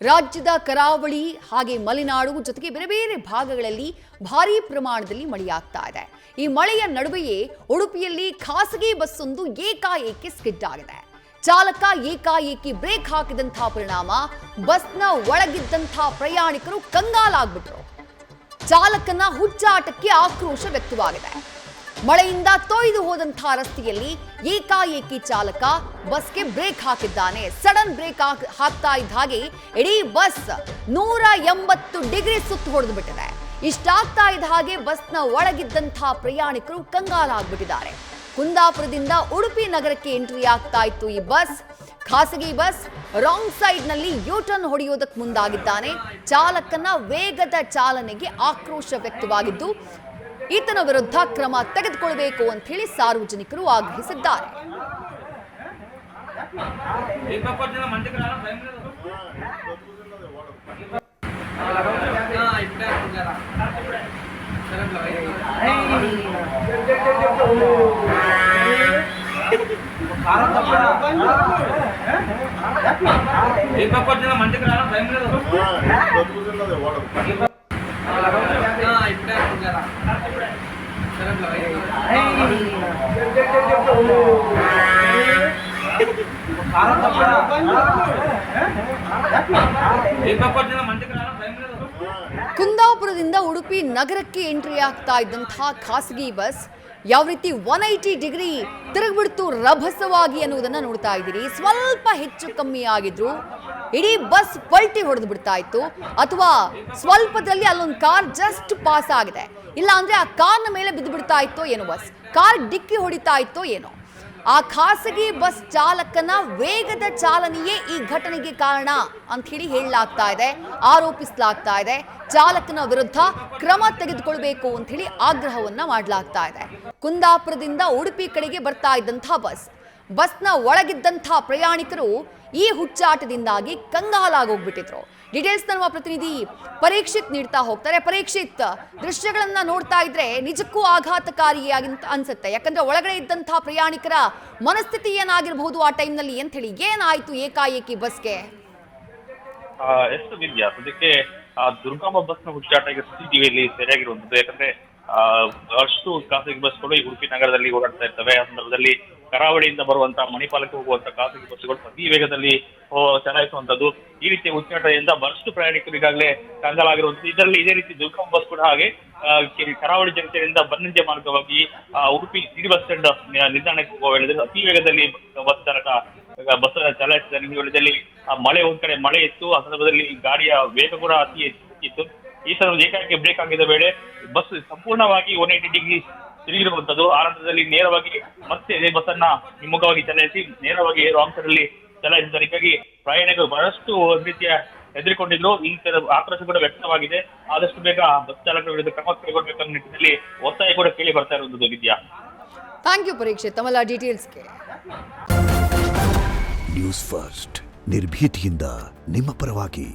ರಾಜ್ಯದ ಕರಾವಳಿ ಹಾಗೆ ಮಲೆನಾಡು ಜೊತೆಗೆ ಬೇರೆ ಬೇರೆ ಭಾಗಗಳಲ್ಲಿ ಭಾರೀ ಪ್ರಮಾಣದಲ್ಲಿ ಮಳೆಯಾಗ್ತಾ ಇದೆ. ಈ ಮಳೆಯ ನಡುವೆಯೇ ಉಡುಪಿಯಲ್ಲಿ ಖಾಸಗಿ ಬಸ್ಸೊಂದು ಏಕಾಏಕಿ ಸ್ಕಿಡ್ ಆಗಿದೆ. ಚಾಲಕ ಏಕಾಏಕಿ ಬ್ರೇಕ್ ಹಾಕಿದಂತಹ ಪರಿಣಾಮ ಬಸ್ನ ಒಳಗಿದ್ದಂಥ ಪ್ರಯಾಣಿಕರು ಕಂಗಾಲಾಗ್ಬಿಟ್ರು. ಚಾಲಕನ ಹುಚ್ಚಾಟಕ್ಕೆ ಆಕ್ರೋಶ ವ್ಯಕ್ತವಾಗಿದೆ. ಮಳೆಯಿಂದ ತೊಯ್ದು ಹೋದಂತಹ ರಸ್ತೆಯಲ್ಲಿ ಏಕಾಏಕಿ ಚಾಲಕ ಬಸ್ಗೆ ಬ್ರೇಕ್ ಹಾಕಿದ್ದಾನೆ. ಸಡನ್ ಬ್ರೇಕ್ ಹಾಕ್ತಾ ಇದ್ದ ಹಾಗೆ ಇಡೀ ಬಸ್ 180 ಡಿಗ್ರಿ ಸುತ್ತು ಹೊಡೆದು ಬಿಟ್ಟಿದೆ. ಇಷ್ಟಾಗ್ತಾ ಇದ್ದ ಹಾಗೆ ಬಸ್ನ ಒಳಗಿದ್ದಂತಹ ಪ್ರಯಾಣಿಕರು ಕಂಗಾಲಾಗ್ಬಿಟ್ಟಿದ್ದಾರೆ. ಕುಂದಾಪುರದಿಂದ ಉಡುಪಿ ನಗರಕ್ಕೆ ಎಂಟ್ರಿ ಆಗ್ತಾ ಇತ್ತು ಈ ಬಸ್. ಖಾಸಗಿ ಬಸ್ ರಾಂಗ್ ಸೈಡ್ ನಲ್ಲಿ ಯೂಟರ್ನ್ ಹೊಡೆಯೋದಕ್ಕೆ ಮುಂದಾಗಿದ್ದಾನೆ. ಚಾಲಕನ ವೇಗದ ಚಾಲನೆಗೆ ಆಕ್ರೋಶ ವ್ಯಕ್ತವಾಗಿದ್ದು ಈತನ ವಿರುದ್ಧ ಕ್ರಮ ತೆಗೆದುಕೊಳ್ಳಬೇಕು ಅಂತ ಹೇಳಿ ಸಾರ್ವಜನಿಕರು ಆಗ್ರಹಿಸಿದ್ದಾರೆ. ಕುಂದಾಪುರದಿಂದ ಉಡುಪಿ ನಗರಕ್ಕೆ ಎಂಟ್ರಿ ಆಗ್ತಾ ಇದ್ದಂತಹ ಖಾಸಗಿ ಬಸ್ ಯಾವ ರೀತಿ 180 ಡಿಗ್ರಿ ತಿರುಗ್ಬಿಡ್ತು ರಭಸವಾಗಿ ಅನ್ನೋದನ್ನ ನೋಡ್ತಾ ಇದ್ದೀರಿ. ಸ್ವಲ್ಪ ಹೆಚ್ಚು ಕಮ್ಮಿ ಆಗಿದ್ರು ಇಡೀ ಬಸ್ ಪಲ್ಟಿ ಹೊಡೆದು ಬಿಡ್ತಾ ಇತ್ತು, ಅಥವಾ ಸ್ವಲ್ಪದಲ್ಲಿ ಅಲ್ಲೊಂದು ಕಾರ್ ಜಸ್ಟ್ ಪಾಸ್ ಆಗಿದೆ, ಇಲ್ಲ ಅಂದ್ರೆ ಆ ಕಾರ್ನ ಮೇಲೆ ಬಿದ್ದು ಬಿಡ್ತಾ ಇತ್ತೋ ಏನೋ, ಬಸ್ ಕಾರ್ ಡಿಕ್ಕಿ ಹೊಡಿತಾ ಇತ್ತೋ ಏನೋ. ಆ ಖಾಸಗಿ ಬಸ್ ಚಾಲಕನ ವೇಗದ ಚಾಲನೆಯೇ ಈ ಘಟನೆಗೆ ಕಾರಣ ಅಂತ ಹೇಳಿ ಹೇಳಲಾಗ್ತಾ ಇದೆ, ಆರೋಪಿಸಲಾಗ್ತಾ ಇದೆ. ಚಾಲಕನ ವಿರುದ್ಧ ಕ್ರಮ ತೆಗೆದುಕೊಳ್ಬೇಕು ಅಂತ ಹೇಳಿ ಆಗ್ರಹವನ್ನ ಮಾಡಲಾಗ್ತಾ ಇದೆ. ಕುಂದಾಪುರದಿಂದ ಉಡುಪಿ ಕಡೆಗೆ ಬರ್ತಾ ಇದ್ದಂತಹ ಬಸ್ನ ಒಳಗಿದ್ದಂತಹ ಪ್ರಯಾಣಿಕರು ಈ ಹುಚ್ಚಾಟದಿಂದಾಗಿ ಕಂಗಾಲಾಗೋಗ್ಬಿಟ್ಟಿದ್ರು. ಡೀಟೇಲ್ಸ್ ನಮ್ಮ ಪ್ರತಿನಿಧಿ ಪರೀಕ್ಷಿತ್ ನೀಡ್ತಾ ಹೋಗ್ತಾರೆ. ಪರೀಕ್ಷಿತ್, ದೃಶ್ಯಗಳನ್ನ ನೋಡ್ತಾ ಇದ್ರೆ ನಿಜಕ್ಕೂ ಆಘಾತಕಾರಿಯಾಗಿ ಅನ್ಸುತ್ತೆ. ಯಾಕಂದ್ರೆ ಒಳಗಡೆ ಇದ್ದಂತಹ ಪ್ರಯಾಣಿಕರ ಮನಸ್ಥಿತಿ ಏನಾಗಿರಬಹುದು ಆ ಟೈಮ್ನಲ್ಲಿ ಅಂತ ಹೇಳಿ. ಏನಾಯ್ತು ಏಕಾಏಕಿ ಬಸ್ಗೆ? ಎಷ್ಟು ವಿದ್ಯಾ ಅದಕ್ಕೆ ದುರ್ಗಮ ಬಸ್ನ ಹುಚ್ಚಾಟ ಈಗ ಸಿಸಿಟಿವಿಯಲ್ಲಿ ಸರಿಯಾಗಿರುವಂತದ್ದು. ಯಾಕಂದ್ರೆ ಅಷ್ಟು ಖಾಸಗಿ ಬಸ್ಗಳು ಈ ಉಡುಪಿ ನಗರದಲ್ಲಿ ಓಡಾಡ್ತಾ ಇರ್ತವೆ. ಆ ಸಂದರ್ಭದಲ್ಲಿ ಕರಾವಳಿಯಿಂದ ಬರುವಂತಹ ಮಣಿಪಾಲಕ್ಕೆ ಹೋಗುವಂತಹ ಖಾಸಗಿ ಬಸ್ಸುಗಳು ಅತಿ ವೇಗದಲ್ಲಿ ಚಲಾಯಿಸುವಂತದ್ದು. ಈ ರೀತಿಯ ಹುಚ್ಚಾಟದಿಂದ ಬಹಳಷ್ಟು ಪ್ರಯಾಣಿಕರು ಈಗಾಗಲೇ ಕಂಗಾಲಾಗಿರುವಂತದ್ದು. ಇದರಲ್ಲಿ ಇದೇ ರೀತಿ ದುರ್ಗಮ ಬಸ್ ಕೂಡ ಹಾಗೆ ಕರಾವಳಿ ಜನತೆಯಿಂದ ಬನ್ನಂಜೆ ಮಾರ್ಗವಾಗಿ ಉಡುಪಿ ಸಿಟಿ ಬಸ್ ಸ್ಟ್ಯಾಂಡ್ ನಿಲ್ದಾಣಕ್ಕೆ ಹೋಗುವ ವೇಳೆಯಲ್ಲಿ ಅತಿ ವೇಗದಲ್ಲಿ ಬಸ್ ಚಾಲಕ ಬಸ್ ಚಲಾಯಿಸಿದ ವೇಳೆಯಲ್ಲಿ ಮಳೆ ಒಂದ್ ಕಡೆ ಮಳೆ ಇತ್ತು. ಆ ಸಂದರ್ಭದಲ್ಲಿ ಗಾಡಿಯ ವೇಗ ಕೂಡ ಅತಿ ಹೆಚ್ಚಿತ್ತು. ಈ ಸಂದರ್ಭದಲ್ಲಿ ಏಕಾಏಕಿ ಬ್ರೇಕ್ ಆಗಿದ್ದ ವೇಳೆ ಬಸ್ ಸಂಪೂರ್ಣವಾಗಿ 180 ಡಿಗ್ರಿ ತಿರುಗಿರುವಂತದ್ದು. ಆರಂಭದಲ್ಲಿ ನೇರವಾಗಿ ಮತ್ತೆ ಅದೇ ಬಸ್ ಅನ್ನ ಹಿಮ್ಮುಖವಾಗಿ ಚಲಾಯಿಸಿ ನೇರವಾಗಿ ರಾಂಗ್ ಸೈಡ್ ಅಲ್ಲಿ ಚಲಾಯಿಸಿದ್ದಾರೆ. ಹೀಗಾಗಿ ಪ್ರಯಾಣಿಕರು ಬಹಳಷ್ಟು ರೀತಿಯ ಹೆದರಿಕೊಂಡಿದ್ರು. ಈ ತರ ಆಕ್ರೋಶ ಕೂಡ ವ್ಯಕ್ತವಾಗಿದೆ. ಆದಷ್ಟು ಬೇಗ ಬಸ್ ಚಾಲಕರ ವಿರುದ್ಧ ಕ್ರಮ ಕೈಗೊಳ್ಳಬೇಕನ್ನೋ ನಿಟ್ಟಿನಲ್ಲಿ ಒತ್ತಾಯ ಕೂಡ ಕೇಳಿ ಬರ್ತಾ ಇರುವಂತದ್ದು. ವಿದ್ಯಾ, ಥ್ಯಾಂಕ್ ಯು ಪರೀಕ್ಷಿತ್ ತಮ್ಮೆಲ್ಲ ಡೀಟೇಲ್ಸ್ಗೆ. ನ್ಯೂಸ್ ಫಸ್ಟ್ ನಿರ್ಭೀತಿಯಿಂದ ನಿಮ್ಮ ಪರವಾಗಿ.